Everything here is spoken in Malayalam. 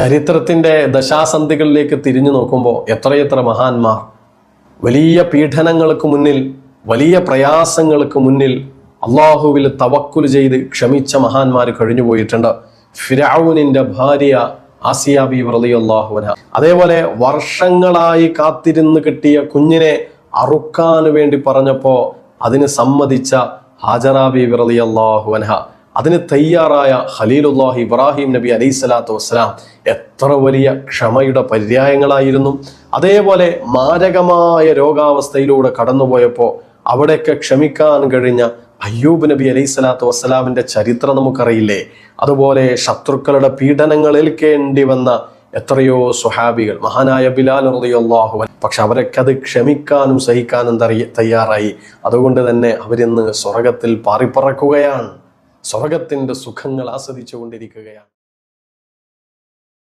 ചരിത്രത്തിന്റെ ദശാസന്ധികളിലേക്ക് തിരിഞ്ഞു നോക്കുമ്പോൾ എത്രയെത്ര മഹാന്മാർ വലിയ പീഡനങ്ങൾക്ക് മുന്നിൽ, വലിയ പ്രയാസങ്ങൾക്ക് മുന്നിൽ അള്ളാഹുവിൽ തവക്കുൽ ചെയ്ത് ക്ഷമിച്ച മഹാന്മാർ കഴിഞ്ഞുപോയിട്ടുണ്ട്. ഫിർഔനിന്റെ ഭാര്യ ആസിയ ബീവി റളിയല്ലാഹു അൻഹ, അതേപോലെ വർഷങ്ങളായി കാത്തിരുന്ന് കിട്ടിയ കുഞ്ഞിനെ അറുക്കാൻ വേണ്ടി പറഞ്ഞപ്പോൾ അതിന് സമ്മതിച്ച ഹാജറ ബീവി റളിയല്ലാഹു അൻഹ, അതിന് തയ്യാറായ ഖലീലുല്ലാഹി ഇബ്രാഹിം നബി അലൈഹിസ്സലാത്തു വസ്സലാം എത്ര വലിയ ക്ഷമയുടെ പര്യായങ്ങളായിരുന്നു. അതേപോലെ മാരകമായ രോഗാവസ്ഥയിലൂടെ കടന്നുപോയപ്പോൾ അവിടെയൊക്കെ ക്ഷമിക്കാൻ കഴിഞ്ഞ അയ്യൂബ് നബി അലൈഹിസ്സലാത്തു വസ്സലാമിന്റെ ചരിത്രം നമുക്കറിയില്ലേ? അതുപോലെ ശത്രുക്കളുടെ പീഡനങ്ങൾ ഏൽക്കേണ്ടി വന്ന എത്രയോ സ്വഹാബികൾ, മഹാനായ ബിലാൽ റളിയല്ലാഹു അൻഹു, പക്ഷെ അവരൊക്കെ അത് ക്ഷമിക്കാനും സഹിക്കാനും തയ്യാറായി. അതുകൊണ്ട് തന്നെ അവരിന്ന് സ്വർഗത്തിൽ പാറിപ്പറക്കുകയാണ്, സ്വർഗത്തിന്റെ സുഖങ്ങൾ ആസ്വദിച്ചു കൊണ്ടിരിക്കുകയാണ്.